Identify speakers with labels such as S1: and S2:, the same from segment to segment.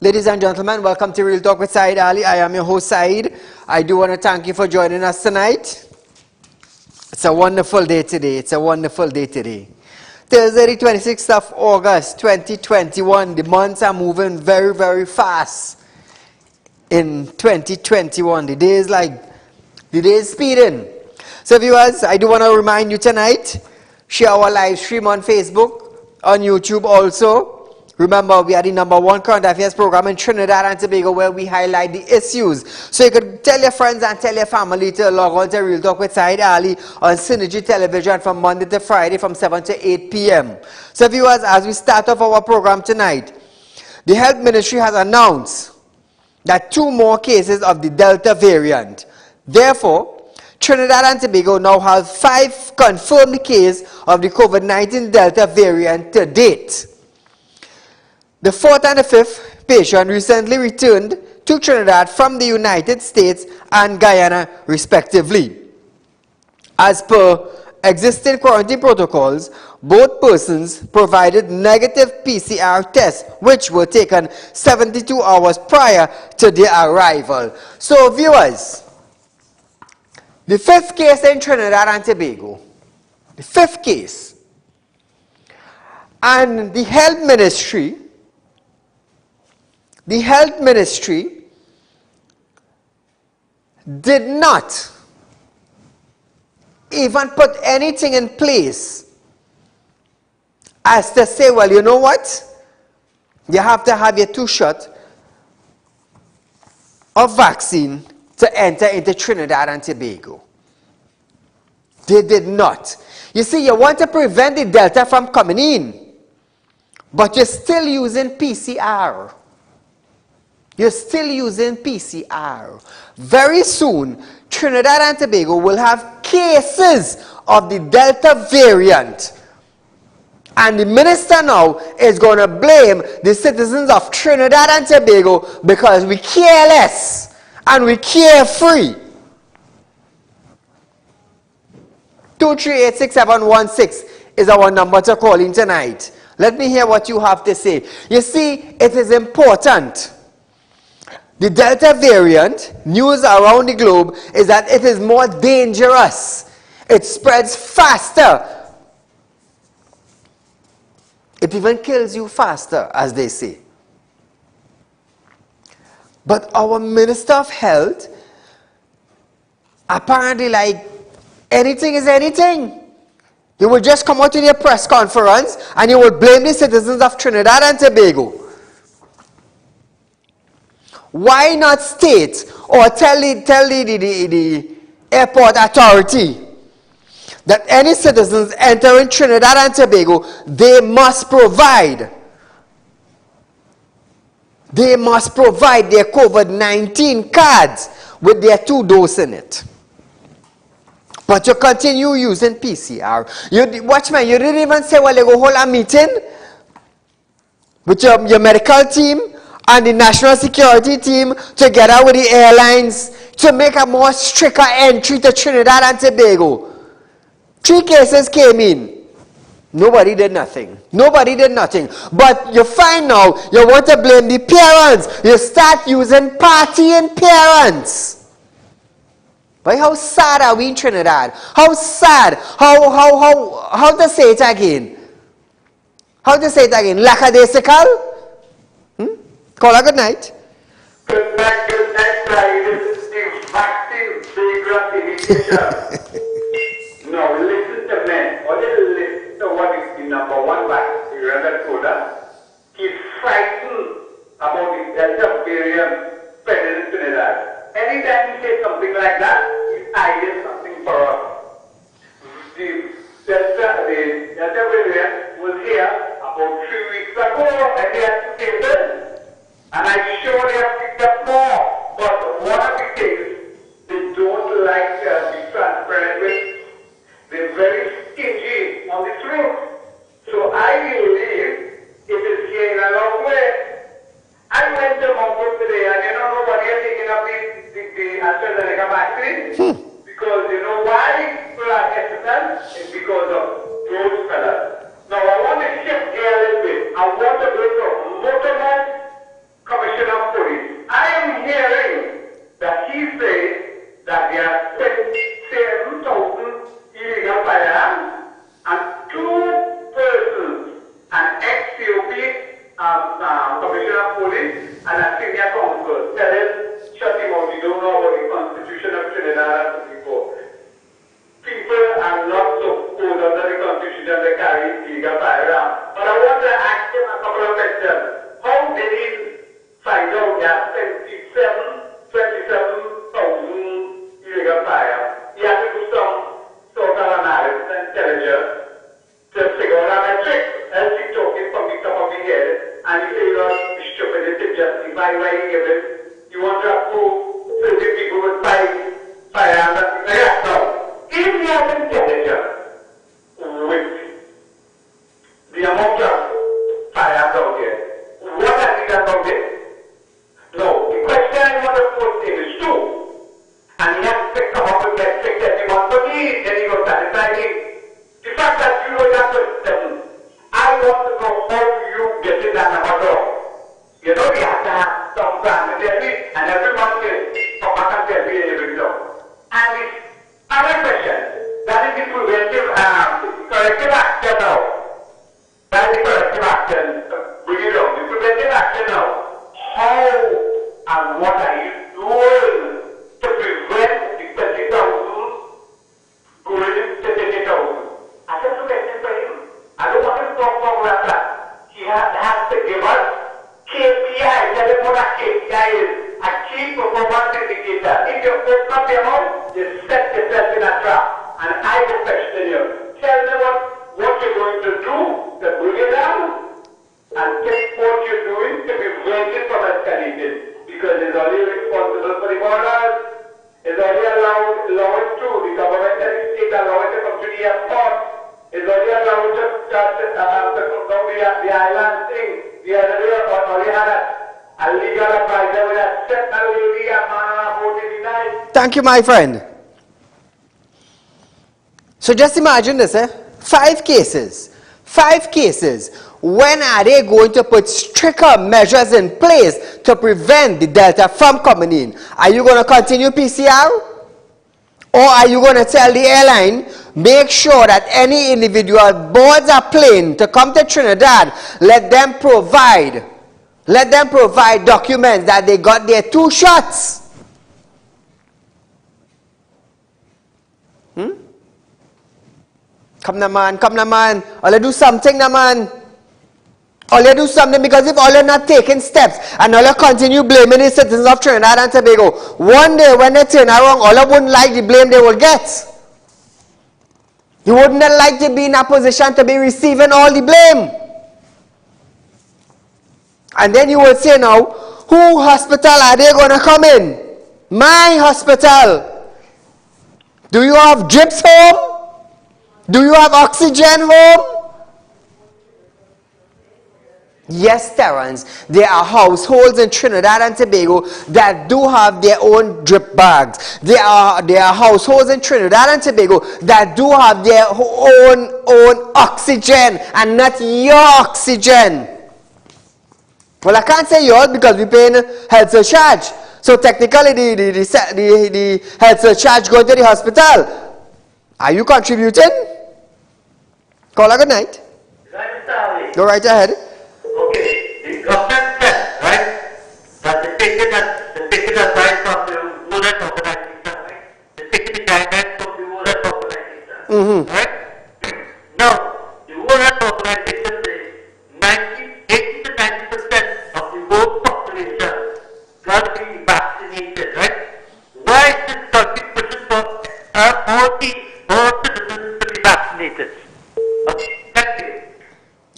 S1: Ladies and gentlemen, welcome to Real Talk with Saieed Ali. I am your host, Saeed. I do want to thank you for joining us tonight. It's a wonderful day today. It's a wonderful day today. Thursday, the 26th of August, 2021. The months are moving very, very fast in 2021. The day is speeding. So viewers, I do want to remind you tonight, share our live stream on Facebook, on YouTube also. Remember, we are the #1 current affairs program in Trinidad and Tobago where we highlight the issues. So you could tell your friends and tell your family to log on to Real Talk with Saieed Ali on Synergy Television from Monday to Friday from 7 to 8 p.m. So viewers, as we start off our program tonight, the Health Ministry has announced that 2 more cases of the Delta variant. Therefore, Trinidad and Tobago now has 5 confirmed cases of the COVID-19 Delta variant to date. The 4th and the 5th patient recently returned to Trinidad from the United States and Guyana, respectively. As per existing quarantine protocols, both persons provided negative PCR tests, which were taken 72 hours prior to their arrival. So, viewers, the 5th case in Trinidad and Tobago, the 5th case, and the Health Ministry did not even put anything in place as to say, well, you know what? You have to have your 2 shots of vaccine to enter into Trinidad and Tobago. They did not. You see, you want to prevent the Delta from coming in, but you're still using PCR. You're still using PCR. Very soon, Trinidad and Tobago will have cases of the Delta variant. And the minister now is going to blame the citizens of Trinidad and Tobago because we care less and we care free. 2386716 is our number to call in tonight. Let me hear what you have to say. You see, it is important. The Delta variant, news around the globe, is that it is more dangerous. It spreads faster. It even kills you faster, as they say. But our Minister of Health, apparently like anything is anything. You will just come out in your press conference and you will blame the citizens of Trinidad and Tobago. Why not state or tell the airport authority that any citizens entering Trinidad and Tobago, they must provide their COVID-19 cards with their 2 doses in it. But you continue using PCR. Watch me, you didn't even say, well, you go hold a meeting with your medical team and the national security team together with the airlines to make a more stricter entry to Trinidad and Tobago. 3 cases came in. Nobody did nothing. Nobody did nothing. But you find now, you want to blame the parents. You start using partying parents. But how sad are we in Trinidad? How sad? How to say it again? How to say it again? Lackadaisical? Call her good night.
S2: Good night, Saeed. This is the vaccine secret initiation. Now listen to me. Or listen to what is the #1 vaccine that told us. He's frightened about the Delta variant spreading in Trinidad. Anytime he says something like that, he's hiding something for us. The Delta variant was here about 3 weeks ago, and they had to say this. And I'm sure they have picked up more, but one of the things, they don't like the transparent
S1: Thank you, my friend. So just imagine this, 5 cases. 5 cases. When are they going to put stricter measures in place to prevent the Delta from coming in? Are you going to continue PCR? Or are you going to tell the airline, make sure that any individual boards a plane to come to Trinidad, let them provide documents that they got their 2 shots? Come na man. All you do something na man. All you do something, because if all you're not taking steps and all you continue blaming the citizens of Trinidad and Tobago, one day when they turn around, all you wouldn't like the blame they will get. You wouldn't like to be in a position to be receiving all the blame. And then you will say now, who hospital are they going to come in? My hospital. Do you have drips home? Do you have oxygen home? Yes, Terrence, there are households in Trinidad and Tobago that do have their own drip bags. There are households in Trinidad and Tobago that do have their own oxygen and not your oxygen. Well, I can't say yours because we pay health surcharge. So technically the health surcharge going to the hospital. Are you contributing? Call a good night. Go right ahead.
S3: Okay, the government said, right, that the taking aside from the World Health Organization, right? They're taking the guidelines from the World Health Organization, right? Now, the World Health Organization says 80 to 90% of the world population got to be vaccinated, right? Why is this country pushing for all citizens to be vaccinated? Okay, thank you.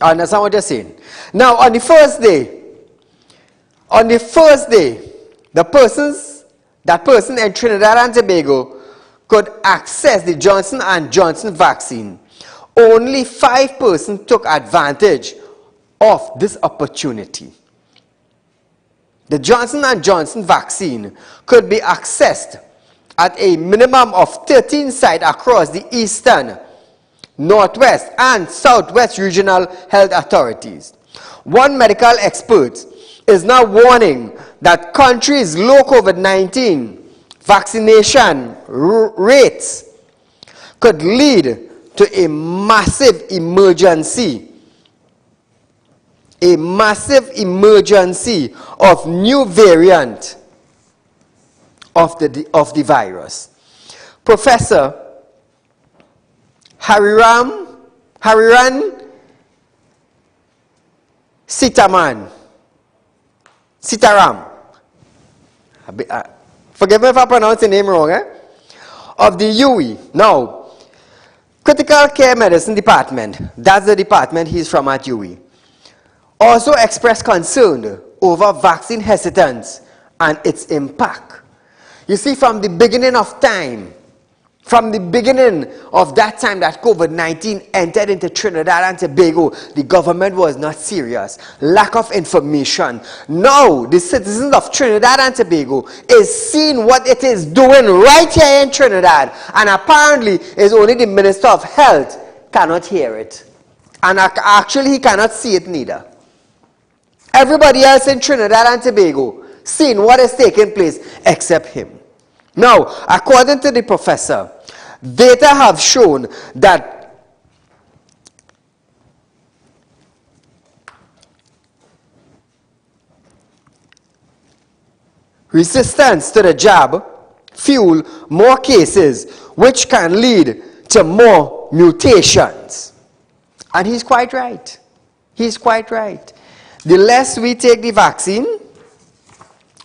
S1: I understand what you're saying. Now, on the first day, that person in Trinidad and Tobago could access the Johnson & Johnson vaccine. Only 5 persons took advantage of this opportunity. The Johnson & Johnson vaccine could be accessed at a minimum of 13 sites across the Eastern, Northwest and Southwest regional health authorities. One medical expert is now warning that countries' low COVID-19 vaccination rates could lead to a massive emergency of new variant of the virus. Professor Hariran Sitaram. Forgive me if I pronounce the name wrong, of the UE. Now, Critical Care Medicine Department, that's the department he's from at UE, also expressed concern over vaccine hesitance and its impact. You see, from the beginning of time, from the beginning of that time that COVID-19 entered into Trinidad and Tobago, the government was not serious. Lack of information. Now, the citizens of Trinidad and Tobago is seeing what it is doing right here in Trinidad. And apparently, it's only the Minister of Health cannot hear it. And actually, he cannot see it neither. Everybody else in Trinidad and Tobago seeing what is taking place except him. Now, according to the professor, data have shown that resistance to the jab fuel more cases, which can lead to more mutations. And he's quite right. He's quite right. The less we take the vaccine,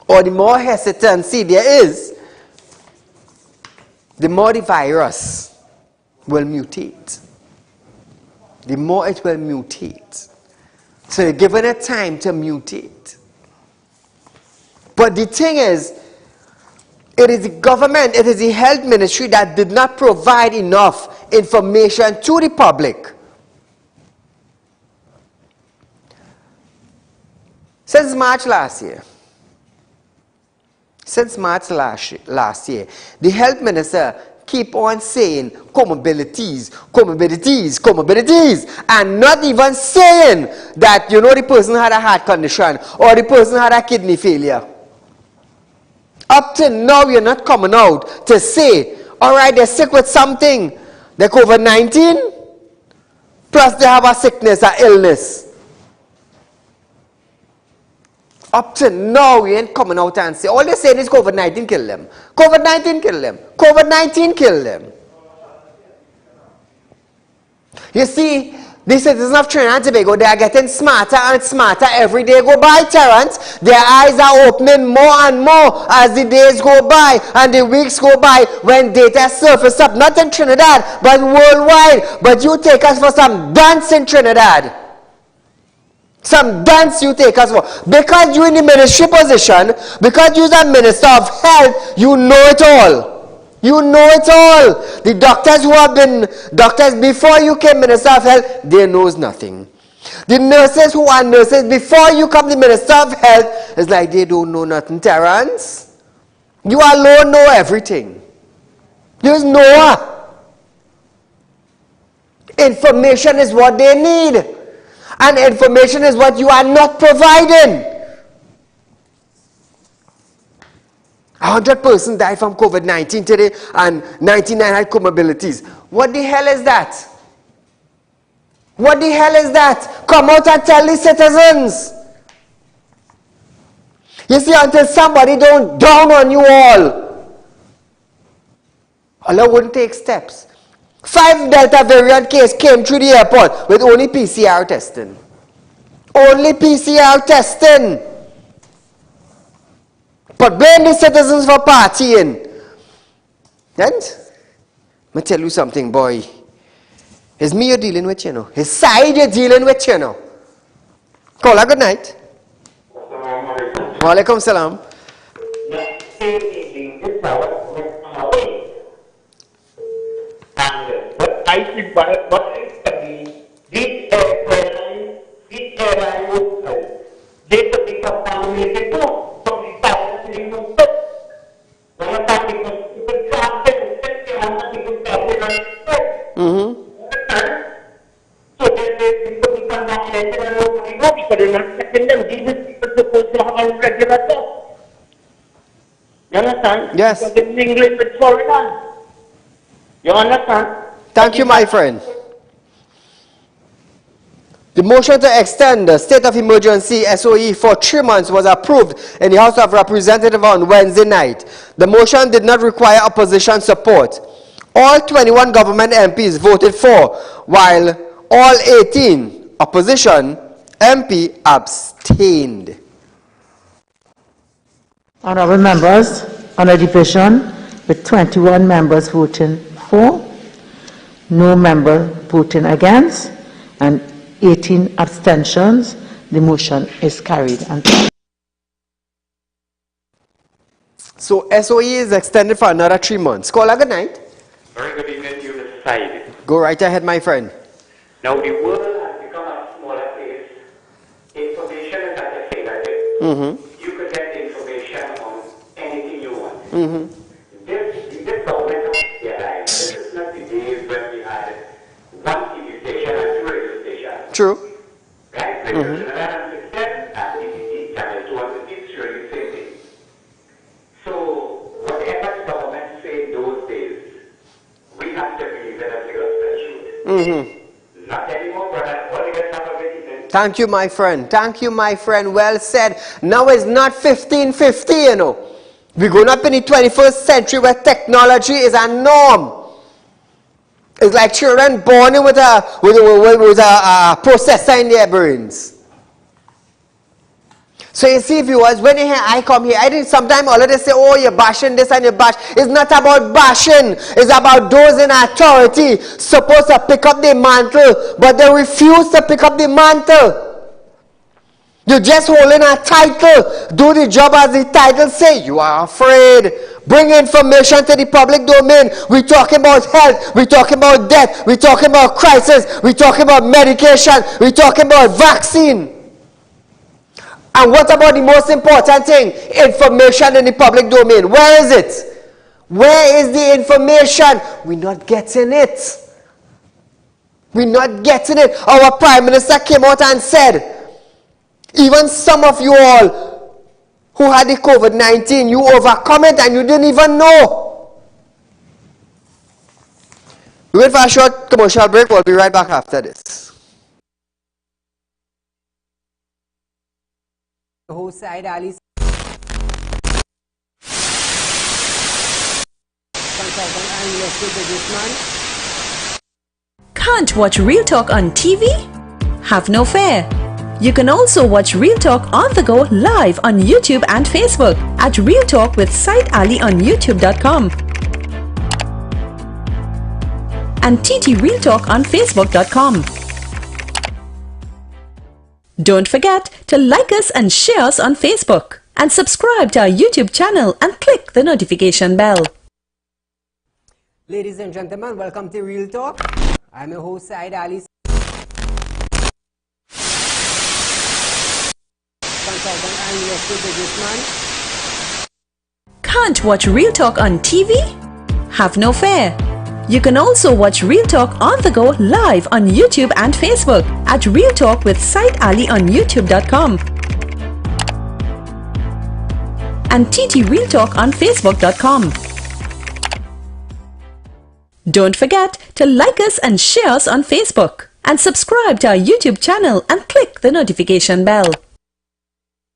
S1: or the more hesitancy there is, the more the virus will mutate. The more it will mutate. So you're given it time to mutate. But the thing is, it is the government, it is the health ministry that did not provide enough information to the public. Since March last year, Since March last year, the health minister keep on saying comorbidities, and not even saying that, you know, the person had a heart condition or the person had a kidney failure. Up to now, you're not coming out to say, all right, they're sick with something, they're COVID-19, plus they have a sickness, a illness. Up to now, we ain't coming out and say, all they're saying is COVID-19 kill them. COVID-19 kill them. COVID-19 kill them. You see, the citizens of Trinidad and Tobago, they are getting smarter and smarter every day go by, Terrence. Their eyes are opening more and more as the days go by and the weeks go by when data surface up, not in Trinidad, but worldwide. But you take us for some dance in Trinidad. Some dance you take us for. Because you're in the ministry position, because you're a minister of health, you know it all. You know it all. The doctors who have been doctors before you came minister of health, they knows nothing. The nurses who are nurses before you come the minister of health, it's like they don't know nothing, Terrence. You alone know everything. There's Noah. Information is what they need. And information is what you are not providing. 100 persons died from COVID-19 today and 99 had comorbidities. What the hell is that? What the hell is that? Come out and tell the citizens. You see, until somebody don't down on you all, Allah wouldn't take steps. 5 Delta variant case came through the airport with only PCR testing. Only PCR testing. But blame the citizens for partying. And let me tell you something, boy. It's me you're dealing with, you know. It's Saieed you're dealing with, you know. Call her good night. Wa alaikum salam.
S3: But I see what I study, this airline workers, they could be contaminated too. So we started seeing them sick. When I thought people can't get sick, they have nothing to say about it. So they people become vaccinated and nobody knows because they're not checking them. These people supposed to have a regular test. You understand?
S1: Yes.
S3: Because they're mingling with foreigners. You understand?
S1: Thank you, my friend. The motion to extend the state of emergency SOE for 3 months was approved in the House of Representatives on Wednesday night. The motion did not require opposition support. All 21 government MPs voted for, while all 18 opposition MP abstained.
S4: Honorable members, on a division with 21 members voting for, no member voting against, and 18 abstentions, the motion is carried.
S1: So SOE is extended for another 3 months. Call her good night.
S2: Very good evening to you, Mr. Saieed.
S1: Go right ahead, my friend.
S2: Now, the world has become a smaller place. Information is at your fingertips. You could get information on anything you want. This government of STVREALTALK, this is not the days when we had 1 TV station and 2 radio stations.
S1: True.
S2: Right? Radio Trinidad and 610 and ETT channel 2 and it's really the same thing. So, whatever the government said those days, we have to believe that as the gospel truth. Not anymore, brother. All you guys have a great evening.
S1: Thank you, my friend. Thank you, my friend. Well said. Now it's not 1550, you know. We're going up in the 21st century where technology is a norm. It's like children born with a processor in their brains. So you see, viewers, when you hear I come here, I think sometimes all of they say, oh, you're bashing this and you're bashing. It's not about bashing. It's about those in authority supposed to pick up the mantle, but they refuse to pick up the mantle. You're just holding a title. Do the job as the title say. You are afraid. Bring information to the public domain. We're talking about health. We're talking about death. We're talking about crisis. We're talking about medication. We're talking about vaccine. And what about the most important thing? Information in the public domain. Where is it? Where is the information? We're not getting it. We're not getting it. Our Prime Minister came out and said, even some of you all who had the COVID-19, you overcome it and you didn't even know. We're going for a short commercial break. We'll be right back after this. The host Saieed Ali, consultant and real businessman.
S5: Can't watch Real Talk on TV? Have no fear. You can also watch Real Talk on the go live on YouTube and Facebook at Real Talk with Saieed Ali on YouTube.com and TT Real Talk on Facebook.com. Don't forget to like us and share us on Facebook and subscribe to our YouTube channel and click the notification bell.
S1: Ladies and gentlemen, welcome to Real Talk. I'm your host Saieed Ali, consultant and real estate businessman.
S5: Can't watch Real Talk on TV? Have no fear. You can also watch Real Talk on the go live on YouTube and Facebook at Real Talk with Saieed Ali on YouTube.com and TT Real Talk on Facebook.com. Don't forget to like us and share us on Facebook and subscribe to our YouTube channel and click the notification bell.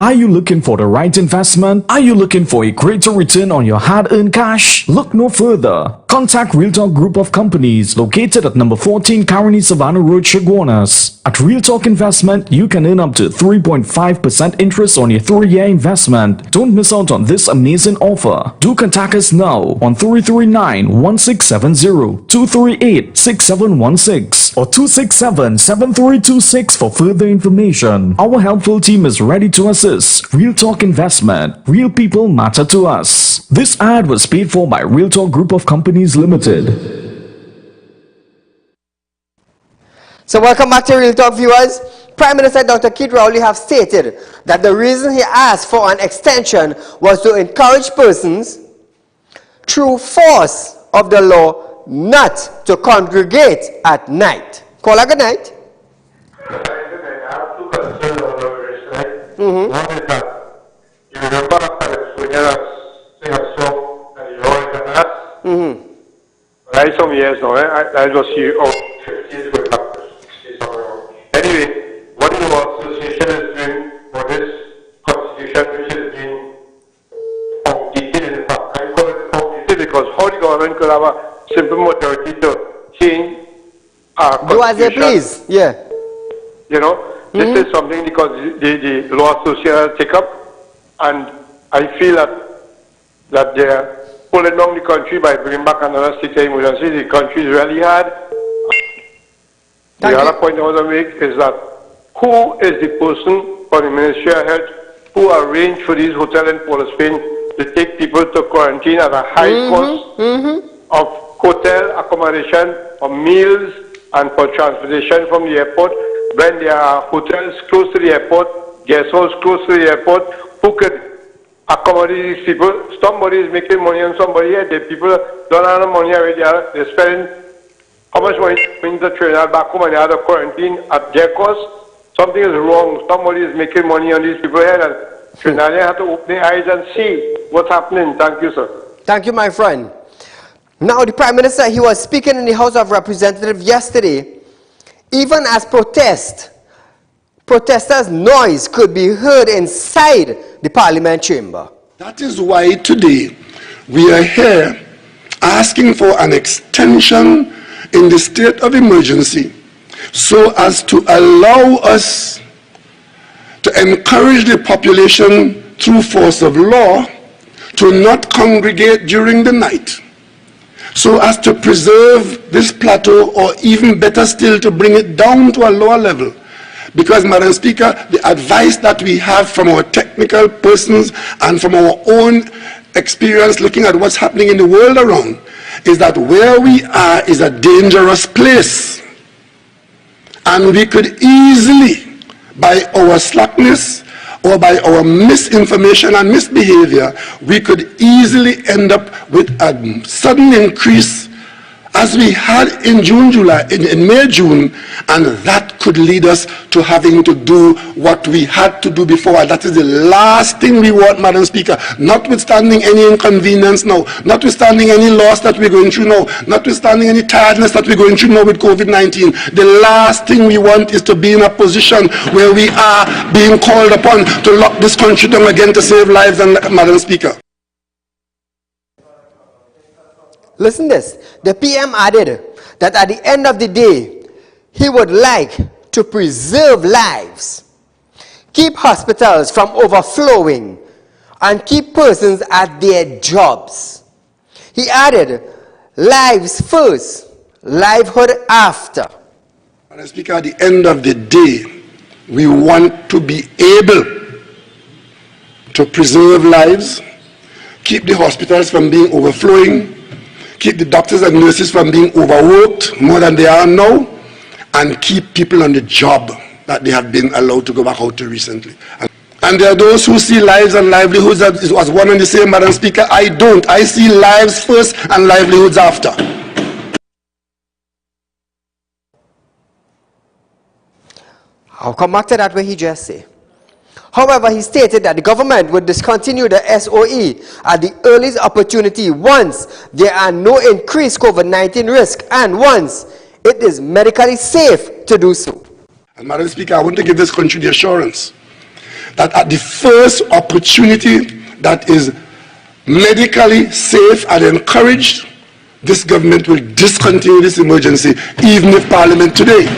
S6: Are you looking for the right investment? Are you looking for a greater return on your hard-earned cash? Look no further. Contact Real Talk Group of Companies located at number 14 Caroni Savannah Road, Chaguanas. At Real Talk Investment, you can earn up to 3.5% interest on your 3-year investment. Don't miss out on this amazing offer. Do contact us now on 339-1670, 238-6716 or 267-7326 for further information. Our helpful team is ready to assist. Real Talk Investment. Real people matter to us. This ad was paid for by Real Talk Group of Companies Limited.
S1: So welcome back to Real Talk, viewers. Prime Minister Dr. Keith Rowley have stated that the reason he asked for an extension was to encourage persons through force of the law not to congregate at night. Call good night.
S2: I have two concerns on this, right? One is that you remember California sing a song and you all can ask? Right, some years now, I was here 50 years ago. Anyway, what the law association is doing for this constitution, which is being outdated in fact. I call it outdated because how the government could have a simple majority to change our constitution.
S1: Do as they please, yeah.
S2: You know, this is something because the law association take up, and I feel that they are pulling down the country by bringing back another state of emergency. The country is really hard. The other point I want to make is that who is the person for the Ministry of Health who arranged for these hotels in Port of Spain to take people to quarantine at a high cost of hotel accommodation, for meals, and for transportation from the airport, when there are hotels close to the airport, guest house close to the airport, who could accommodate these people? Somebody is making money on somebody here. The people don't have no money already. They're spending how much money brings the Trinidad back home and they have to quarantine at their cost? Something is wrong. Somebody is making money on these people here, and Trinidad have to open their eyes and see what's happening. Thank you, sir.
S1: Thank you, my friend. Now, the Prime Minister, he was speaking in the House of Representatives yesterday. Even as protesters' noise could be heard inside the Parliament chamber.
S7: That is why today we are here asking for an extension in the state of emergency so as to allow us to encourage the population through force of law to not congregate during the night, so as to preserve this plateau, or even better still to bring it down to a lower level. Because, Madam Speaker, the advice that we have from our technical persons and from our own experience looking at what's happening in the world around is that where we are is a dangerous place. And we could easily, by our slackness or by our misinformation and misbehavior, we could easily end up with a sudden increase as we had in May, June, and that could lead us to having to do what we had to do before. And that is the last thing we want, Madam Speaker, notwithstanding any inconvenience now, notwithstanding any loss that we're going through now, notwithstanding any tiredness that we're going through now with COVID-19. The last thing we want is to be in a position where we are being called upon to lock this country down again to save lives, and Madam Speaker.
S1: Listen this, the PM added that at the end of the day, he would like to preserve lives, keep hospitals from overflowing, and keep persons at their jobs. He added, lives first, livelihood after.
S7: Madam Speaker, at the end of the day, we want to be able to preserve lives, keep the hospitals from being overflowing, keep the doctors and nurses from being overworked more than they are now, and keep people on the job that they have been allowed to go back out to recently. And there are those who see lives and livelihoods as one and the same, Madam Speaker. I don't. I see lives first and livelihoods after.
S1: I'll come back to that where he just said. However, he stated that the government would discontinue the SOE at the earliest opportunity once there are no increased COVID-19 risk and once it is medically safe to do so.
S7: And Madam Speaker, I want to give this country the assurance that at the first opportunity that is medically safe and encouraged, this government will discontinue this emergency, even if Parliament today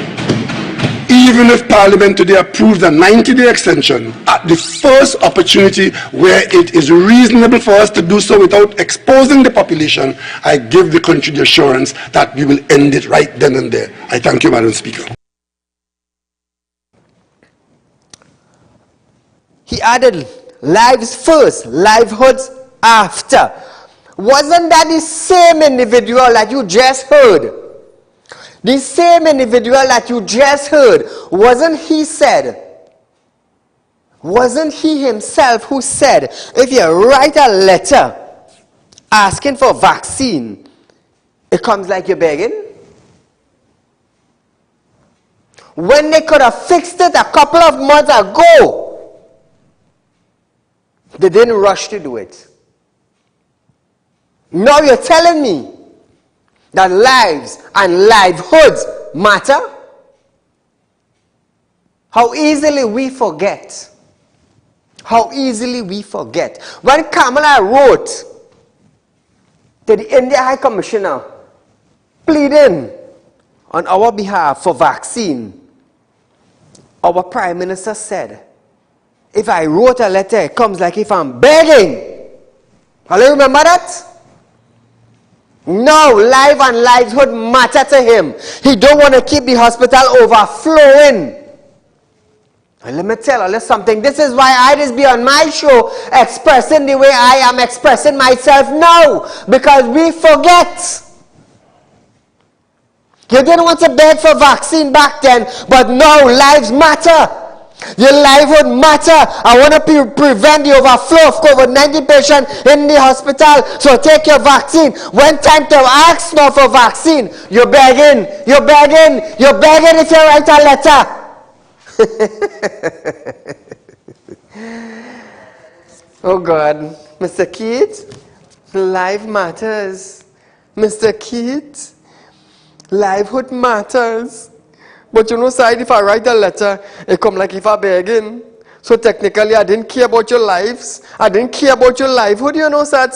S7: approves a 90-day extension at the first opportunity where it is reasonable for us to do so without exposing the population. I give the country the assurance that we will end it right then and there. I thank you, Madam Speaker.
S1: He added, lives first, livelihoods after. Wasn't that the same individual that you just heard? The same individual that you just heard, wasn't he himself who said, if you write a letter asking for vaccine, it comes like you're begging? When they could have fixed it a couple of months ago, they didn't rush to do it. Now you're telling me that lives and livelihoods matter? How easily we forget. How easily we forget. When Kamala wrote to the India High Commissioner pleading on our behalf for vaccine, our Prime Minister said, if I wrote a letter, it comes like if I'm begging. How do you remember that? No, life and livelihood matter to him. He don't want to keep the hospital overflowing. And let me tell you something. This is why I just be on my show expressing the way I am expressing myself now. Because we forget. You didn't want to beg for vaccine back then, but now lives matter. Your livelihood matter. I want to prevent the overflow of COVID-19 patients in the hospital. So take your vaccine. When time to ask now for vaccine, you're begging. You're begging. You're begging if you write a letter. Oh God. Mr. Keith, life matters. Mr. Keith, livelihood matters. But you know, Said, if I write a letter, it come like if I'm begging. So technically, I didn't care about your lives. I didn't care about your livelihood, you know, Said.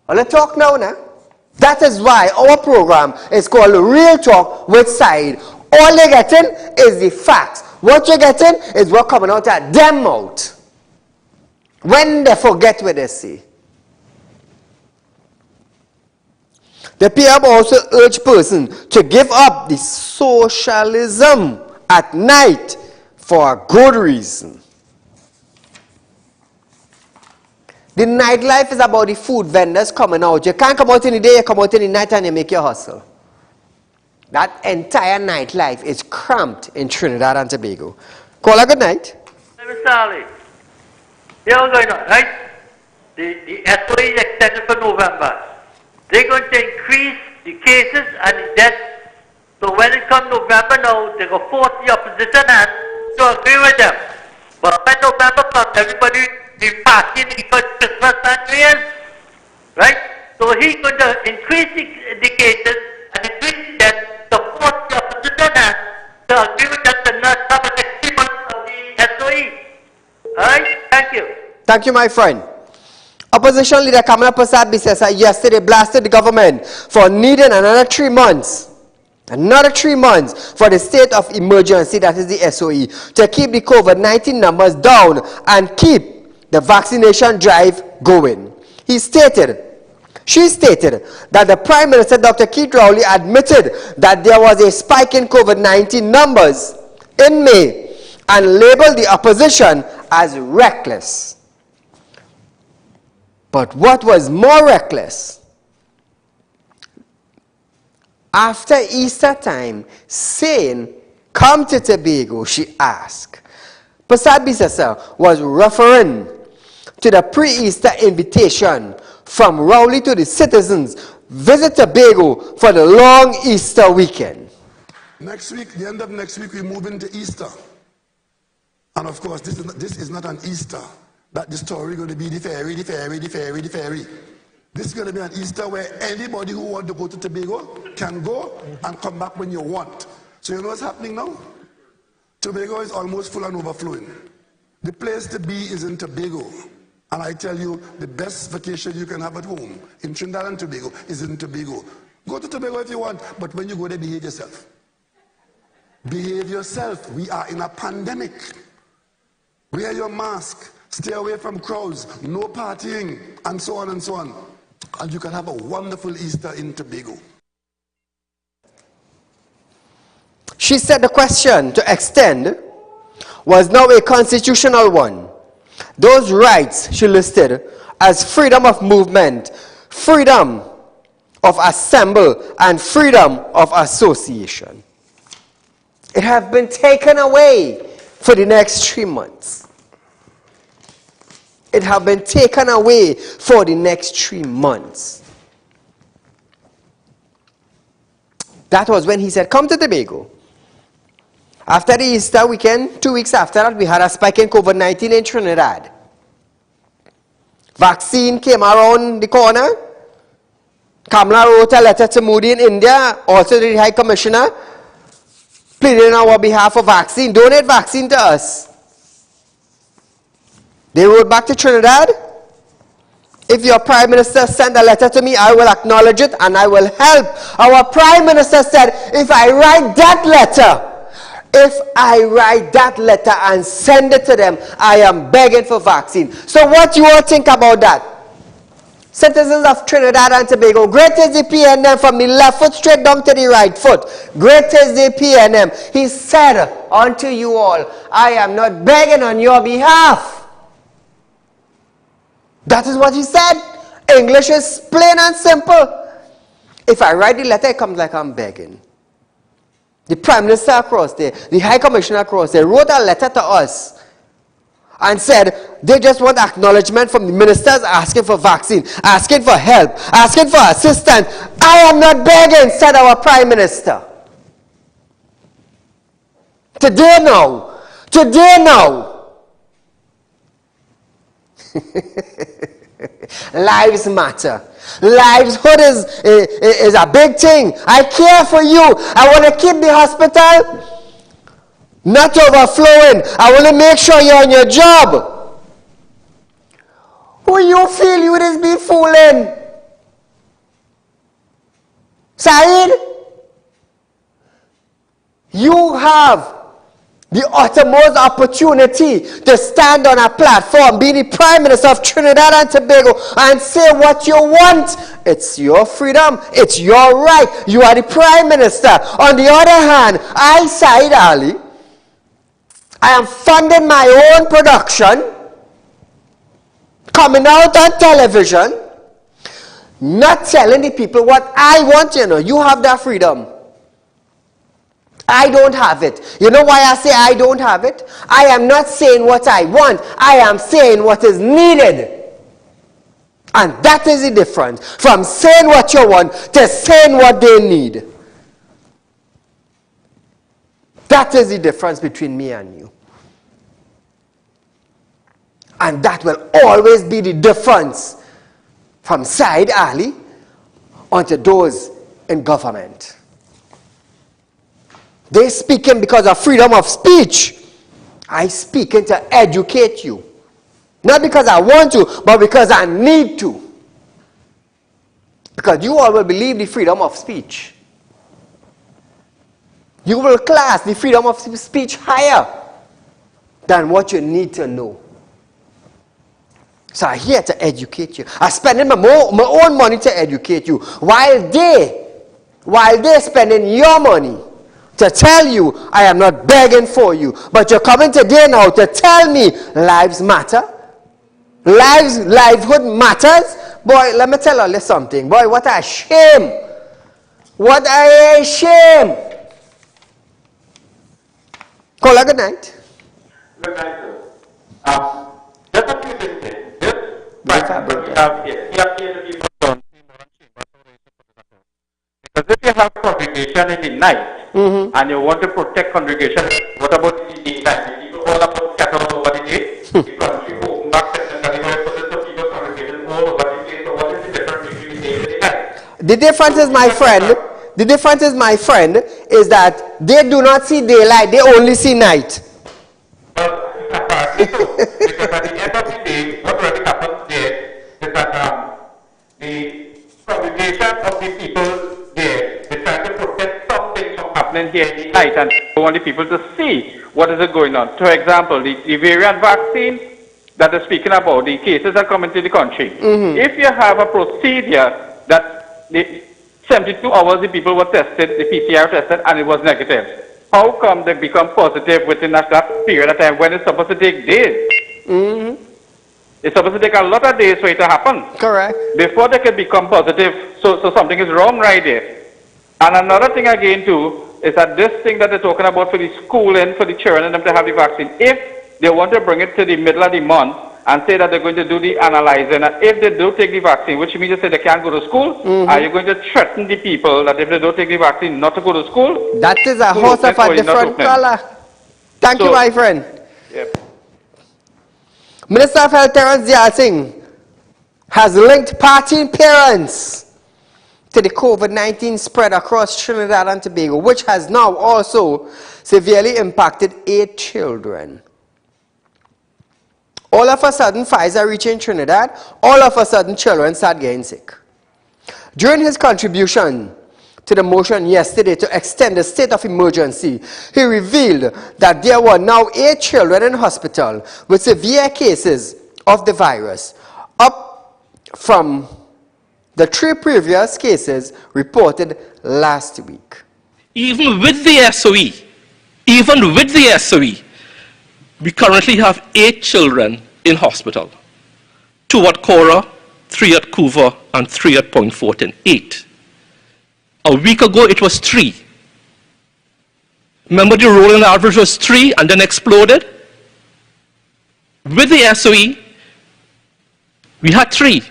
S1: Well, let's talk now. That is why our program is called Real Talk with Said. All you're getting is the facts. What you're getting is what coming out of them mouth. When they forget what they say. The PM also urged persons to give up the socialism at night for a good reason. The nightlife is about the food vendors coming out. You can't come out in the day, you come out in the night and you make your hustle. That entire nightlife is cramped in Trinidad and Tobago. Call a good night.
S3: Mr. Ali, here's what's going on, right? The SOE is extended for November. They're going to increase the cases and the deaths. So when it comes November now, they go force the opposition and to agree with them. But when November comes, everybody be partying because Christmas and New Year's, right? So he's going to increase the cases and increase the deaths to force the opposition and to agree with them to not have an extreme of the SOE. Alright? Thank you.
S1: Thank you, my friend. Opposition leader Kamala Prasad Bisesa yesterday blasted the government for needing another 3 months. Another 3 months for the state of emergency, that is the SOE, to keep the COVID-19 numbers down and keep the vaccination drive going. She stated that the Prime Minister, Dr. Keith Rowley, admitted that there was a spike in COVID-19 numbers in May and labeled the opposition as reckless. But what was more reckless, after Easter time, saying, "Come to Tobago," she asked. Prasad Bisesa was referring to the pre-Easter invitation from Rowley to the citizens, visit Tobago for the long Easter weekend.
S7: Next week, the end of next week, we move into Easter. And of course, this is not an Easter. That the story is going to be the ferry. This is going to be an Easter where anybody who wants to go to Tobago can go and come back when you want. So you know what's happening now? Tobago is almost full and overflowing. The place to be is in Tobago. And I tell you, the best vacation you can have at home in Trinidad and Tobago is in Tobago. Go to Tobago if you want, but when you go there, behave yourself. Behave yourself. We are in a pandemic. Wear your mask. Stay away from crowds. No partying. And so on and so on. And you can have a wonderful Easter in Tobago.
S1: She said the question to extend was now a constitutional one. Those rights she listed as freedom of movement, freedom of assembly, and freedom of association. It have been taken away for the next 3 months. It have been taken away for the next 3 months. That was when he said, "Come to Tobago." After the Easter weekend, 2 weeks after that, we had a spike in COVID-19 in Trinidad. Vaccine came around the corner. Kamala wrote a letter to Modi in India, also the High Commissioner, pleading on our behalf for vaccine. Donate vaccine to us. They wrote back to Trinidad, "If your Prime Minister sent a letter to me, I will acknowledge it and I will help." Our Prime Minister said, if I write that letter and send it to them, I am begging for vaccine. So what you all think about that? Citizens of Trinidad and Tobago, great is the PNM from the left foot straight down to the right foot. Great is the PNM. He said unto you all, I am not begging on your behalf. That is what he said. English is plain and simple. If I write the letter, it comes like I'm begging. The Prime Minister across there, the High Commissioner across there, wrote a letter to us and said they just want acknowledgement from the ministers asking for vaccine, asking for help, asking for assistance. I am not begging, said our Prime Minister. Today now. Lives matter. Livelihood is a big thing. I care for you. I want to keep the hospital not overflowing. I want to make sure you're on your job. Who you feel you just be fooling? Saeed, you have the uttermost opportunity to stand on a platform, be the Prime Minister of Trinidad and Tobago, and say what you want. It's your freedom. It's your right. You are the Prime Minister. On the other hand, I, Saieed Ali, I am funding my own production, coming out on television, not telling the people what I want. You have that freedom. I don't have it. You know why I say I don't have it? I am not saying what I want. I am saying what is needed. And that is the difference from saying what you want to saying what they need. That is the difference between me and you. And that will always be the difference from Saieed Ali onto those in government. They speaking because of freedom of speech. I speaking to educate you. Not because I want to, but because I need to. Because you all will believe the freedom of speech. You will class the freedom of speech higher than what you need to know. So I'm here to educate you. I'm spending my own money to educate you. While they're spending your money to tell you I am not begging for you. But you're coming today now to tell me lives matter. Livelihood matters. Boy, let me tell you something. Boy, what a shame. What a shame. Call her good night.
S2: Good night, sir. Just a few things here. This fact we have here. We have here the people don't see more and chambers of racial. Because if you have congregation in the night, and you want to protect congregation, what about the daytime? People all about cattle over the day. The country open back and the people congregation all over the day. So what is the difference between the day and the night?
S1: The difference is, my friend, is that they do not see daylight, they only see night.
S2: Well, because at the end of the day, what really happens there is that the congregation of the people there, they try to protect some things from happening here in the night, and they want the people to see what is going on. For example, the variant vaccine that they're speaking about, the cases that come into the country. If you have a procedure that 72 hours the people were tested, the PCR tested, and it was negative, how come they become positive within that period of time when it's supposed to take days? It's supposed to take a lot of days for it to happen.
S1: Correct.
S2: Before they can become positive, so something is wrong right there. And another thing again too, is that this thing that they're talking about for the schooling, for the children and them to have the vaccine, if they want to bring it to the middle of the month and say that they're going to do the analyzing, and if they do take the vaccine, which means they say they can't go to school, are you going to threaten the people that if they don't take the vaccine not to go to school?
S1: That is a horse of a different color. Thank you, my friend.
S2: Yep.
S1: Minister of Health Terence Singh has linked party parents to the COVID-19 spread across Trinidad and Tobago, which has now also severely impacted 8 children. All of a sudden, Pfizer reaching Trinidad, all of a sudden, children start getting sick. During his contribution to the motion yesterday to extend the state of emergency, he revealed that there were now 8 children in hospital with severe cases of the virus, up from the 3 previous cases reported last week.
S8: Even with the SOE, we currently have 8 children in hospital. 2 at Cora, 3 at Couva, and 3 at Point Fortin. 8. A week ago, it was 3. Remember the rolling average was 3 and then exploded? With the SOE, we had 3.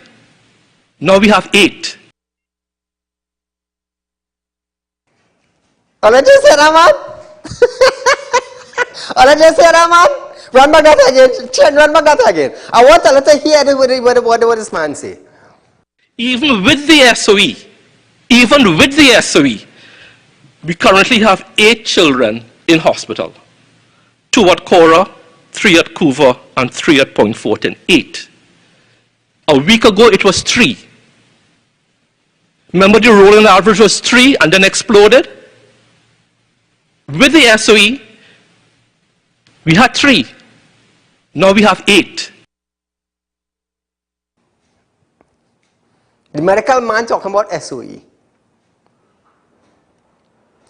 S8: Now we have 8.
S1: All I just said, man. All I just said, man. Run back that again. Run back that again. I want to let her hear what this man say.
S8: Even with the SOE, we currently have 8 children in hospital. 2 at Cora, 3 at Couva, and 3 at Point Fortin. 8. A week ago, it was 3. Remember the rolling average was 3 and then exploded? With the SOE, we had 3. Now we have 8.
S1: The medical man talking about SOE.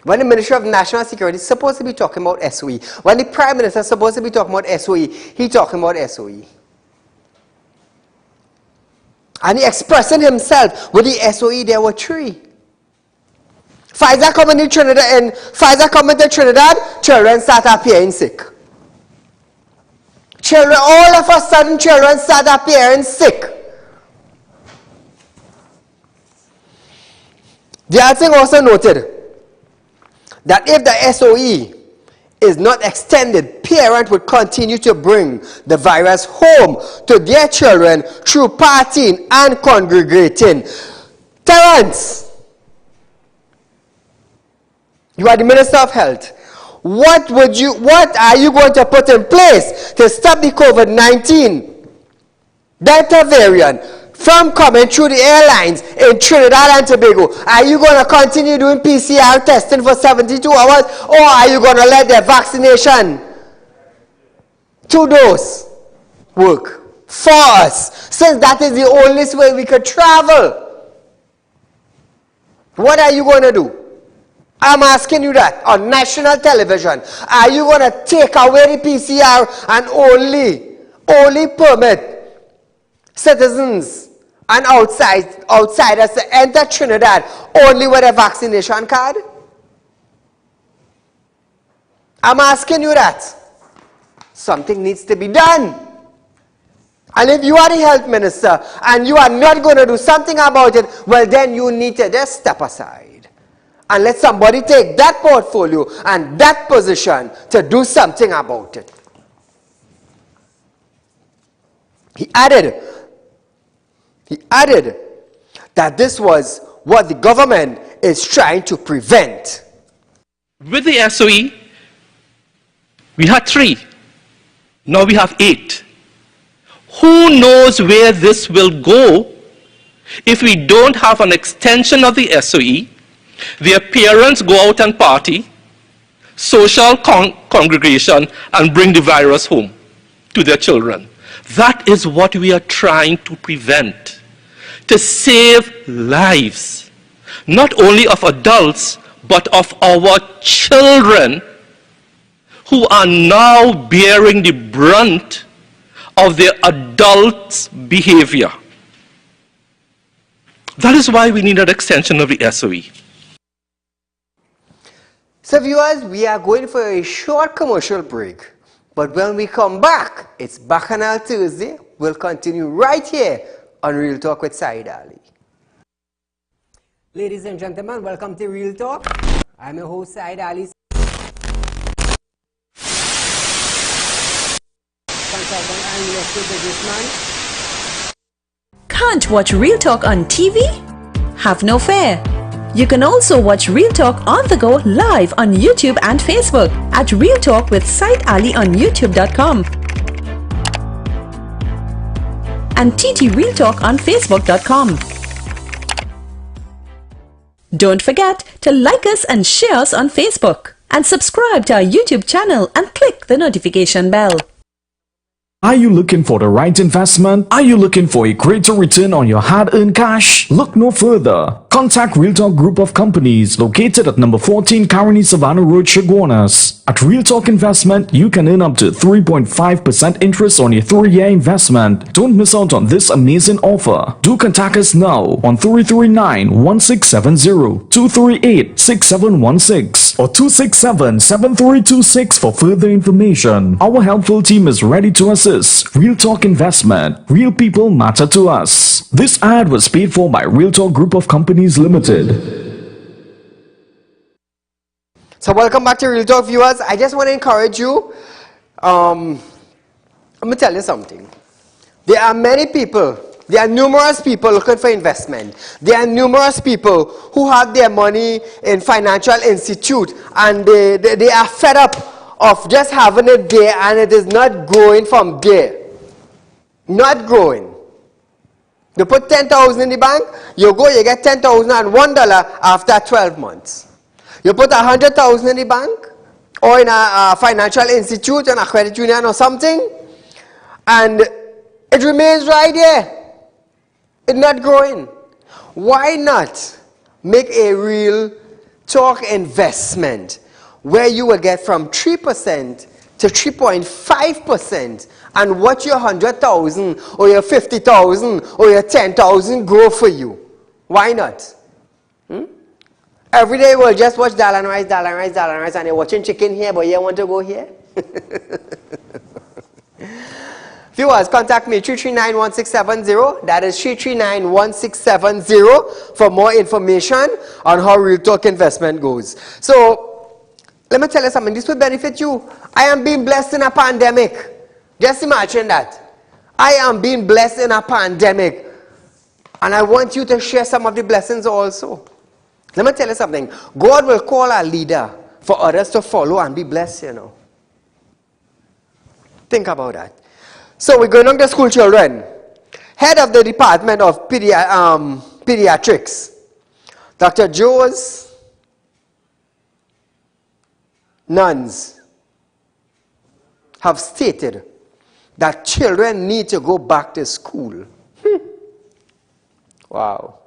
S1: When the Minister of National Security is supposed to be talking about SOE, when the Prime Minister is supposed to be talking about SOE, he talking about SOE. And he expressing himself with the SOE, there were 3. Pfizer coming to Trinidad, children start appearing sick. Children, all of a sudden, children start appearing sick. The other thing also noted that if the SOE is not extended, parents would continue to bring the virus home to their children through partying and congregating. Terence, you are the Minister of Health. What are you going to put in place to stop the COVID-19 Delta variant from coming through the airlines in Trinidad and Tobago? Are you going to continue doing PCR testing for 72 hours, or are you going to let the vaccination 2-dose work for us, since that is the only way we could travel? What are you going to do? I'm asking you that on national television. Are you going to take away the PCR and only permit citizens and outsiders to enter Trinidad only with a vaccination card? I'm asking you that. Something needs to be done. And if you are the health minister and you are not going to do something about it, well, then you need to just step aside and let somebody take that portfolio and that position to do something about it. He added that this was what the government is trying to prevent.
S8: With the SOE, we had 3. Now we have 8. Who knows where this will go if we don't have an extension of the SOE? Their parents go out and party, social congregation, and bring the virus home to their children. That is what we are trying to prevent, to save lives, not only of adults, but of our children who are now bearing the brunt of their adults' behavior. That is why we need an extension of the SOE.
S1: So viewers, we are going for a short commercial break. But when we come back, it's Bacchanal Thursday. We'll continue right here on Real Talk with Saieed Ali. Ladies and gentlemen, welcome to Real Talk. I'm your host, Saieed Ali. Consultant and real estate businessman.
S5: Can't watch Real Talk on TV? Have no fear. You can also watch Real Talk on the go live on YouTube and Facebook at Real Talk with Saieed Ali on youtube.com and TT Real Talk on facebook.com. Don't forget to like us and share us on Facebook and subscribe to our YouTube channel and click the notification bell.
S6: Are you looking for the right investment? Are you looking for a greater return on your hard-earned cash? Look no further. Contact Real Talk Group of Companies located at number 14 Caroni Savannah Road, Chaguanas. At Real Talk Investment, you can earn up to 3.5% interest on your 3-year investment. Don't miss out on this amazing offer. Do contact us now on 339-1670, 238-6716 or 267-7326 for further information. Our helpful team is ready to assist. Real Talk Investment. Real people matter to us. This ad was paid for by Real Talk Group of Companies Limited.
S1: So welcome back to Real Talk, viewers. I just want to encourage you. I'm going to tell you something. There are numerous people looking for investment. There are numerous people who have their money in financial institute and they are fed up of just having it there and it is not growing from there. Not growing. You put 10,000 in the bank, you get $10,001 after 12 months. You put 100,000 in the bank or in a financial institute and a credit union or something, and it remains right there. It's not growing. Why not make a Real Talk investment where you will get from 3% to 3.5%, and watch your 100,000 or your 50,000 or your 10,000 grow for you? Why not? Every day we'll just watch dal and rice, dal and rice, dal and rice, and you're watching chicken here, but you want to go here? Viewers, contact me 339-1670. That is 339-1670 for more information on how Real Talk investment goes. So, let me tell you something. This will benefit you. I am being blessed in a pandemic. Just imagine that. I am being blessed in a pandemic. And I want you to share some of the blessings also. Let me tell you something. God will call a leader for others to follow and be blessed, you know. Think about that. So we're going on to school children. Head of the Department of Pediatrics, Dr. Joe's nuns have stated that children need to go back to school. Wow.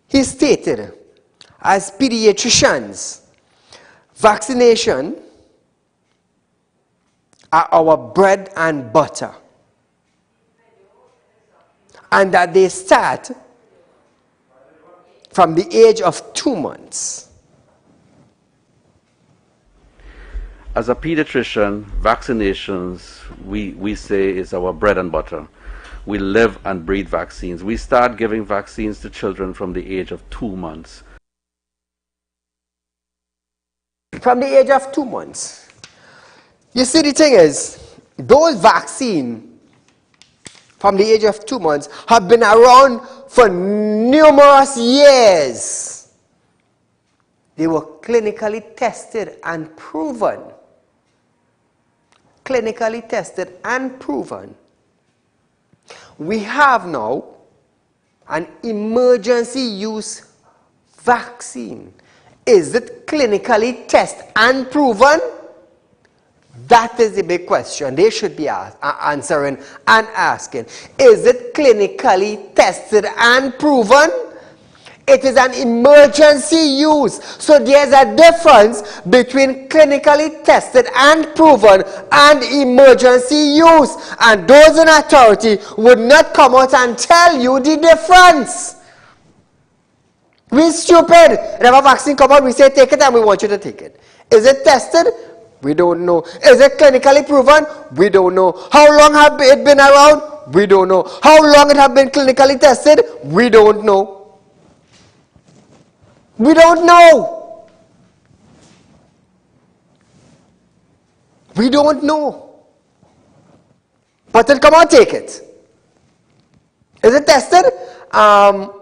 S1: He stated, as pediatricians, vaccination are our bread and butter. And that they start from the age of 2 months.
S9: As a pediatrician, vaccinations, we say, is our bread and butter. We live and breathe vaccines. We start giving vaccines to children from the age of 2 months.
S1: From the age of 2 months. You see, the thing is, those vaccines from the age of 2 months have been around for numerous years. They were clinically tested and proven. Clinically tested and proven. We have now an emergency use vaccine. Is it clinically tested and proven? That is the big question they should be answering and asking. Is it clinically tested and proven? It is an emergency use. So there's a difference between clinically tested and proven and emergency use. And those in authority would not come out and tell you the difference. We're stupid. If a vaccine comes out, we say take it and we want you to take it. Is it tested? We don't know. Is it clinically proven? We don't know. How long have it been around? We don't know. How long it have been clinically tested? We don't know. We don't know. We don't know. But then come on, take it. Is it tested? How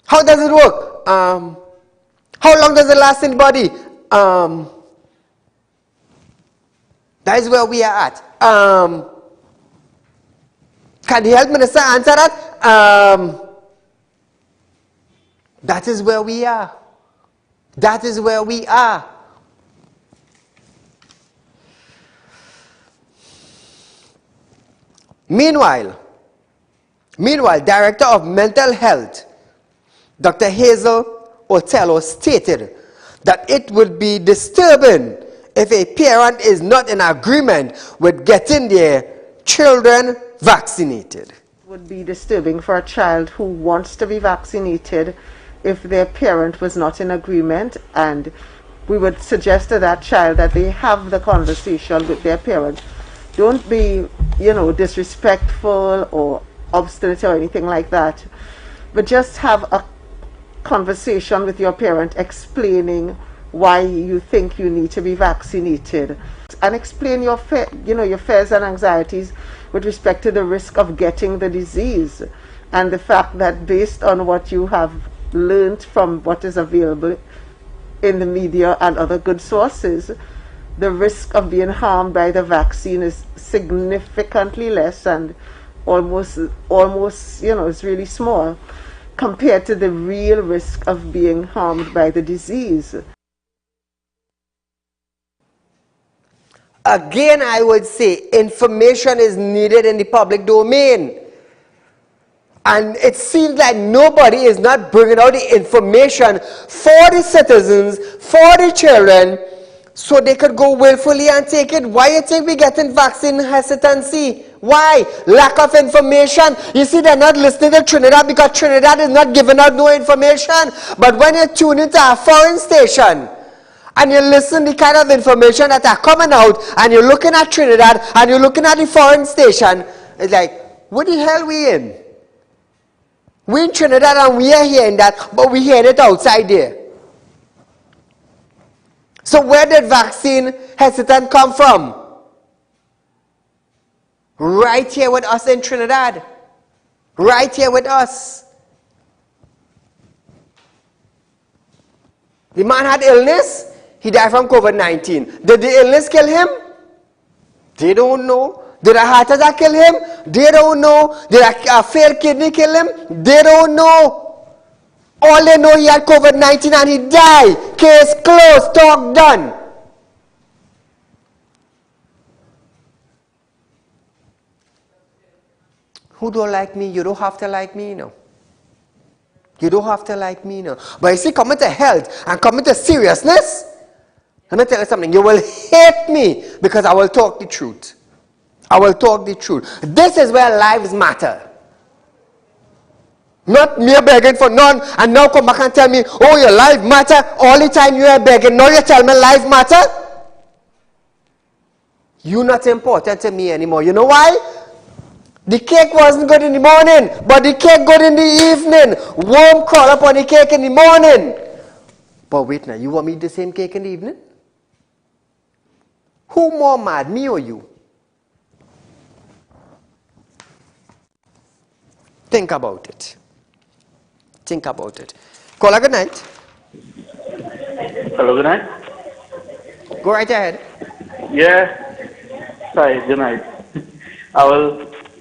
S1: does it work? How long does it last in the body? That is where we are at. Can the health minister answer that? That is where we are. That is where we are. Meanwhile, Director of Mental Health, Dr. Hazel Otello, stated that it would be disturbing if a parent is not in agreement with getting their children vaccinated.
S10: It would be disturbing for a child who wants to be vaccinated if their parent was not in agreement, and we would suggest to that child that they have the conversation with their parent. Don't be, disrespectful or obstinate or anything like that, but just have a conversation with your parent explaining why you think you need to be vaccinated, and explain your fears and anxieties with respect to the risk of getting the disease, and the fact that based on what you have learned from what is available in the media and other good sources, the risk of being harmed by the vaccine is significantly less and almost is really small compared to the real risk of being harmed by the disease.
S1: Again, I would say information is needed in the public domain. And it seems like nobody is not bringing out the information for the citizens, for the children, so they could go willfully and take it. Why you think we're getting vaccine hesitancy? Why? Lack of information. You see, they're not listening to Trinidad because Trinidad is not giving out no information. But when you tune into a foreign station and you listen to the kind of information that are coming out, and you're looking at Trinidad and you're looking at the foreign station, it's like, what the hell we in? We in Trinidad and we are hearing that, but we hear it outside there. So where did vaccine hesitant come from? Right here with us in Trinidad. Right here with us. The man had illness. He died from COVID-19. Did the illness kill him? They don't know. Did a heart attack kill him? They don't know. Did a failed kidney kill him? They don't know. All they know, he had COVID-19 and he died. Case closed. Talk done. Who don't like me? You don't have to like me, you know. You don't have to like me, you know. But you see, coming to health and coming to seriousness, let me tell you something. You will hate me because I will talk the truth. I will talk the truth. This is where lives matter. Not me begging for none and now come back and tell me, oh, your life matter. All the time you are begging, now you tell me life matter. You're not important to me anymore. You know why? The cake wasn't good in the morning, but the cake good in the evening. Warm crawl up on the cake in the morning. But wait now, you want me to eat the same cake in the evening? Who more mad, me or you? Think about it. Think about it. Caller, good night.
S11: Hello, good night.
S1: Go right ahead.
S11: Yeah. Sorry, good night.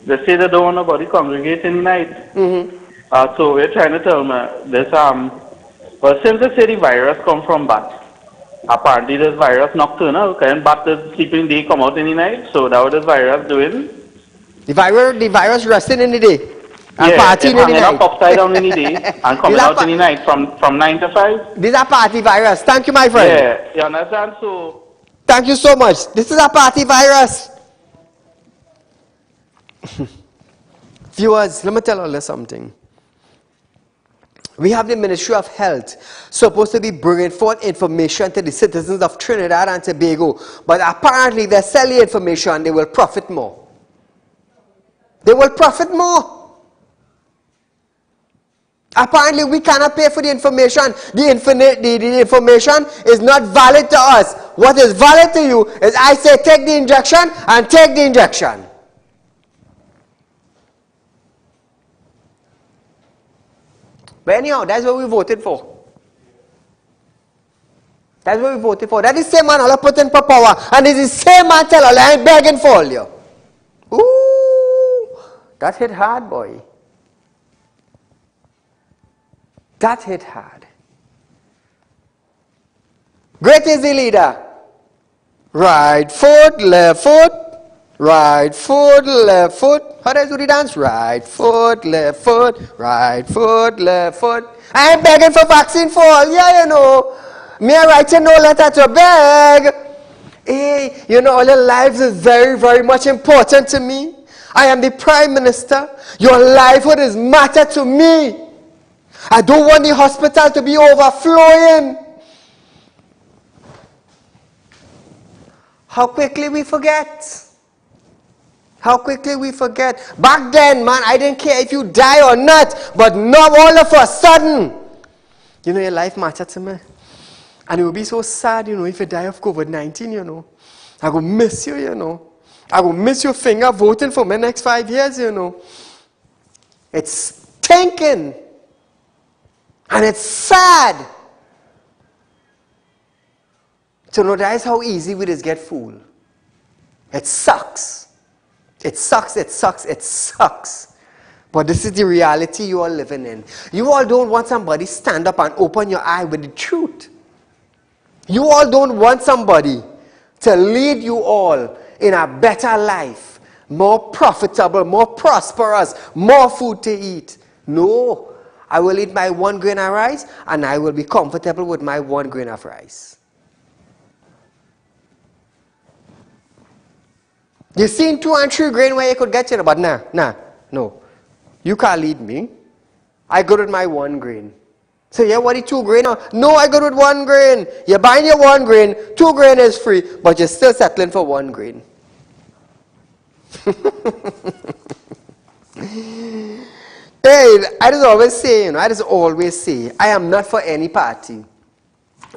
S11: They say they don't want nobody congregating tonight. So we're trying to tell them this, well, since they say the virus come from bat, apparently this virus nocturnal, can bat the sleeping day come out in the night? So that's what this virus doing?
S1: The virus resting in the day. And partying in the night.
S11: Up upside down in the day and coming out in the night from 9 to 5.
S1: This is a party virus. Thank you, my friend.
S11: Yeah, you understand? So
S1: thank you so much. This is a party virus. Viewers, let me tell you something. We have the Ministry of Health supposed to be bringing forth information to the citizens of Trinidad and Tobago, but apparently they sell the information, they will profit more. They will profit more. Apparently we cannot pay for the information. The information is not valid to us. What is valid to you is I say take the injection and take the injection. But anyhow, that's what we voted for. That's what we voted for. That is the same man who put in for power. And it's the same man tell us, I ain't begging for you. Ooh, that hit hard, boy. That hit hard. Great is the leader. Right foot, left foot. Right foot, left foot. How does do the dance? Right foot, left foot. Right foot, left foot. I ain't begging for vaccine for all. Yeah, you know. Me writing no letter to beg. Hey, you know, all your lives is very, very much important to me. I am the Prime Minister. Your livelihood is matter to me. I don't want the hospital to be overflowing. How quickly we forget. How quickly we forget. Back then, man, I didn't care if you die or not. But now all of a sudden, you know, your life mattered to me. And it would be so sad, you know, if you die of COVID-19, you know. I will miss you, you know. I will miss your finger voting for me next 5 years, you know. It's stinking. And it's sad. To know that is how easy we just get fooled. It sucks. It sucks, it sucks, it sucks. But this is the reality you are living in. You all don't want somebody stand up and open your eye with the truth. You all don't want somebody to lead you all in a better life, more profitable, more prosperous, more food to eat. No, I will eat my 1 grain of rice and I will be comfortable with my 1 grain of rice. You seen 2 and 3 grain where you could get, but no. You can't lead me. I go with my 1 grain. So yeah, what is 2 grain? No, I go with 1 grain. You're buying your 1 grain, 2 grain is free, but you're still settling for 1 grain. Hey, I just always say, I am not for any party.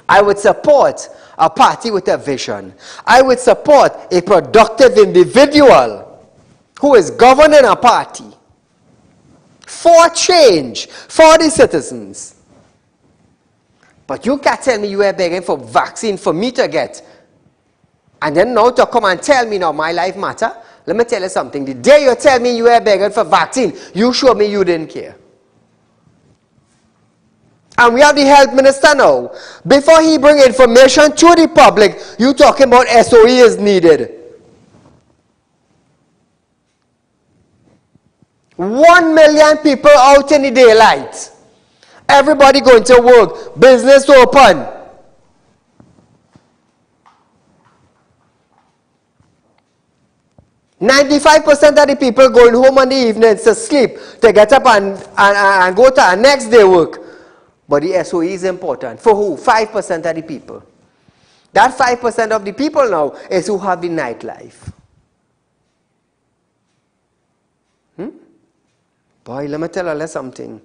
S1: I would support a party with a vision. I would support a productive individual who is governing a party for change, for the citizens. But you can't tell me you are begging for vaccine for me to get. And then now to come and tell me now my life matter. Let me tell you something. The day you tell me you are begging for vaccine, you show me you didn't care. And we have the health minister now. Before he bring information to the public, you talking about SOE is needed. 1 million people out in the daylight. Everybody going to work. Business open. %95 of the people going home on the evenings to sleep, to get up and go to our next day work. But the SOE is important. For who? 5% of the people. That 5% of the people now is who have the nightlife. Boy, let me tell you something.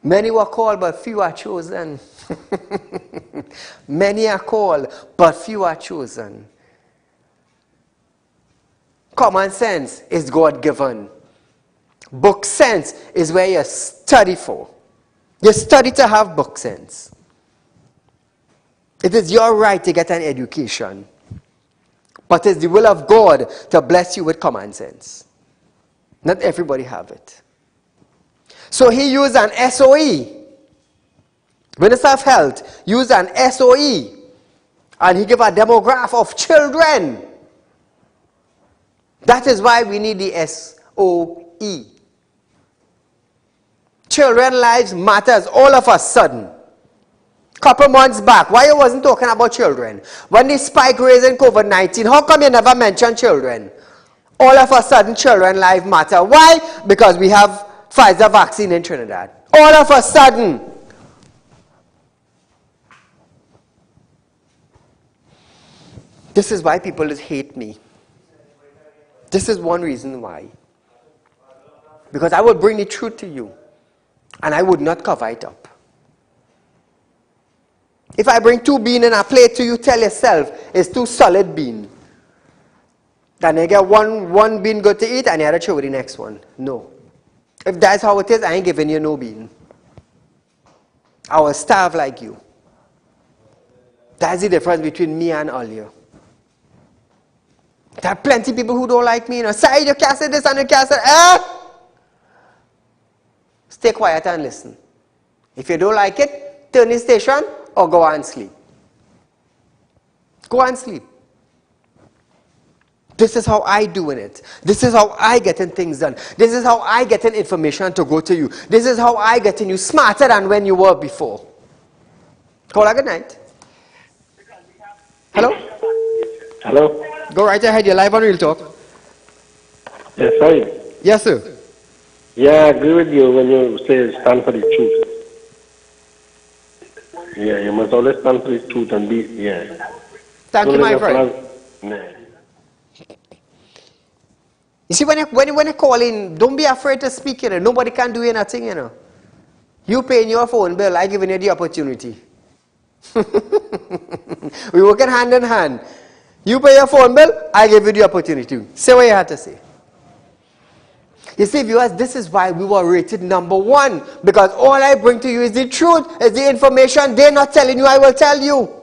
S1: Many were called, but few are chosen. Many are called, but few are chosen. Common sense is God-given. Book sense is where you study for. You study to have book sense. It is your right to get an education. But it's the will of God to bless you with common sense. Not everybody have it. So he used an SOE. Minister of Health used an SOE. And he gave a demographic of children. That is why we need the SOE. Children lives matters all of a sudden. Couple months back, why you wasn't talking about children? When the spike raised in COVID-19, how come you never mentioned children? All of a sudden, children life matter. Why? Because we have Pfizer vaccine in Trinidad. All of a sudden. This is why people just hate me. This is one reason why. Because I will bring the truth to you. And I would not cover it up. If I bring 2 beans in a plate to you, tell yourself it's 2 solid beans. Then you get one bean good to eat and you have to throw the next one. No. If that's how it is, I ain't giving you no bean. I will starve like you. That's the difference between me and all you. There are plenty of people who don't like me. Saieed, you can't say this and you can't say Stay quiet and listen. If you don't like it, turn the station or go and sleep. Go and sleep. This is how I do it. This is how I getting things done. This is how I getting information to go to you. This is how I getting you smarter than when you were before. Call a good night. Hello?
S12: Hello?
S1: Go right ahead. You're live on Real Talk.
S12: Yes, sorry.
S1: Yes, sir.
S12: Yeah, I agree with you when you say stand for the truth. Yeah, you must always stand for the truth and be, yeah.
S1: Thank you, my friend.
S12: Yeah.
S1: You see, when you call in, don't be afraid to speak, Nobody can do anything, You paying your phone bill, I giving you the opportunity. We working hand in hand. You pay your phone bill, I give you the opportunity. Say what you have to say. You see, viewers, this is why we were rated #1. Because all I bring to you is the truth, is the information. They're not telling you, I will tell you.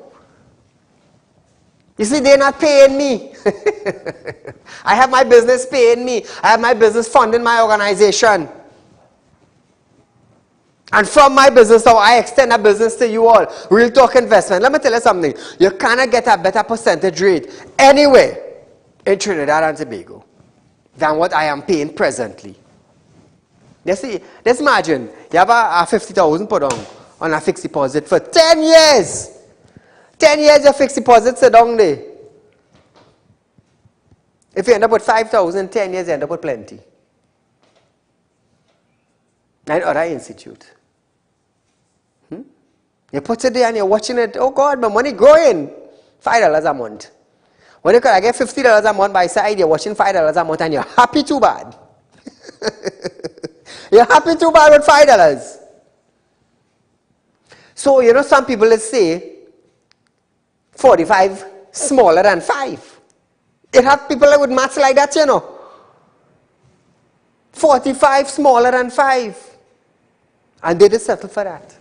S1: You see, they're not paying me. I have my business paying me. I have my business funding my organization. And from my business, so I extend a business to you all. Real Talk Investment. Let me tell you something. You cannot get a better percentage rate anywhere in Trinidad and Tobago than what I am paying presently. You see, let's imagine you have a 50,000 put on a fixed deposit for 10 years. 10 years of fixed deposit sit down there. If you end up with 5,000, 10 years, you end up with plenty. And other institute. You put it there and you're watching it, oh God, my money growing. $5 a month. When you could get $50 a month by side, you're watching $5 a month and you're happy too bad. You're happy too bad with $5. So, you know, some people will say 45 smaller than 5. It have people with maths like that, you know. 45 smaller than 5. And they just settle for that.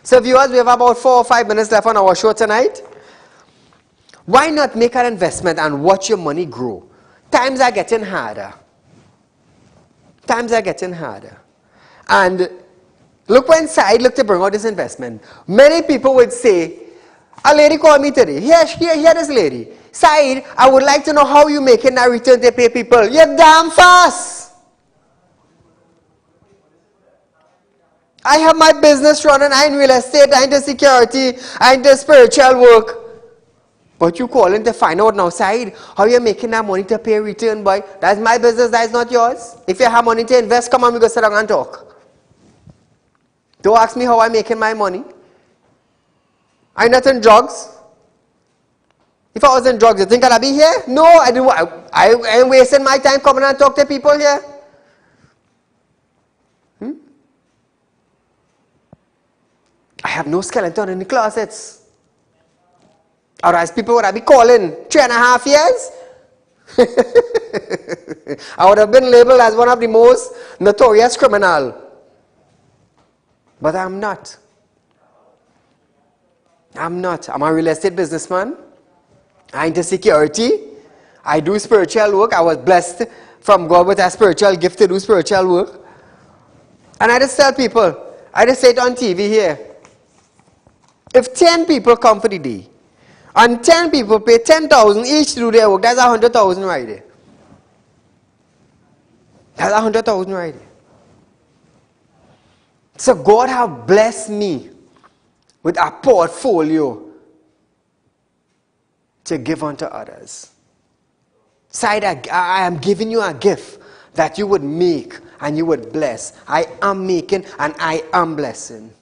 S1: So viewers, we have about 4 or 5 minutes left on our show tonight. Why not make an investment and watch your money grow? Times are getting harder. Times are getting harder. And look when Saieed looked to bring out this investment. Many people would say, a lady called me today. Here this lady. Saieed, I would like to know how you making that return to pay people. You're damn fast. I have my business running, I in real estate, I into security, I into spiritual work. But you calling to find out now, Saieed, how you making that money to pay return, boy? That's my business, that's not yours. If you have money to invest, come on, we go sit down and talk. Don't ask me how I'm making my money. I'm not in drugs. If I was in drugs, you think I'd be here? No, I didn't. I ain't wasting my time coming and talk to people here. I have no skeleton in the closets. Otherwise, people would have been calling 3.5 years. I would have been labeled as one of the most notorious criminal. But I'm not. I'm not. I'm a real estate businessman. I'm into security. I do spiritual work. I was blessed from God with a spiritual gift to do spiritual work. And I just tell people, I just say it on TV here. If 10 people come for the day, and 10 people pay 10,000 each to do their work, that's 100,000 right there. That's 100,000 right there. So God have blessed me with a portfolio to give unto others. Saieed, I am giving you a gift that you would make and you would bless. I am making and I am blessing.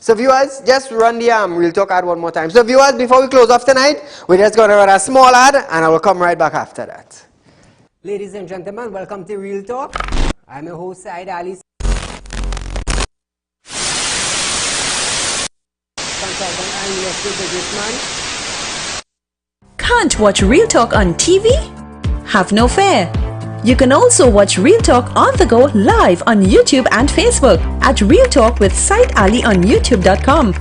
S1: So viewers, just run the Real Talk ad one more time. So viewers, before we close off tonight, we're just going to run a small ad and I will come right back after that. Ladies and gentlemen, welcome to Real Talk. I'm your host, Saieed Ali. Consultant and real estate businessman.
S5: Can't watch Real Talk on TV? Have no fear. You can also watch Real Talk on the go live on YouTube and Facebook at Real Talk with Saieed Ali on YouTube.com.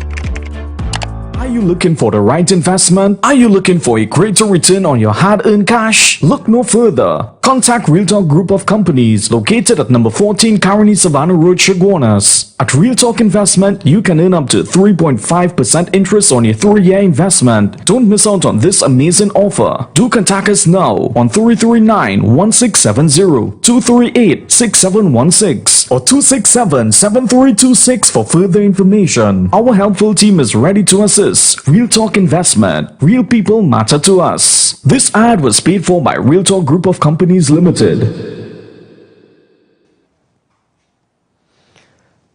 S6: Are you looking for the right investment? Are you looking for a greater return on your hard-earned cash? Look no further. Contact Real Talk Group of Companies located at number 14 Caroni Savannah Road, Chaguanas. At Real Talk Investment, you can earn up to 3.5% interest on your 3-year investment. Don't miss out on this amazing offer. Do contact us now on 339-1670, 238-6716 or 267-7326 for further information. Our helpful team is ready to assist. Real Talk Investment. Real people matter to us. This ad was paid for by Real Talk Group of Companies Limited.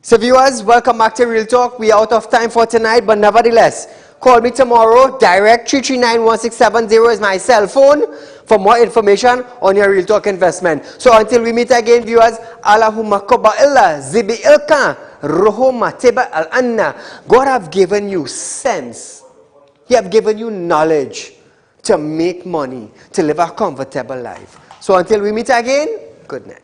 S1: So viewers, welcome back to Real Talk. We are out of time for tonight, but nevertheless, call me tomorrow. Direct 339-1670 is my cell phone for more information on your Real Talk investment. So until we meet again, viewers, Allahumma koba illa zibi ilka ruhuma tiba al anna. God have given you sense. He have given you knowledge to make money, to live a comfortable life. So until we meet again, good night.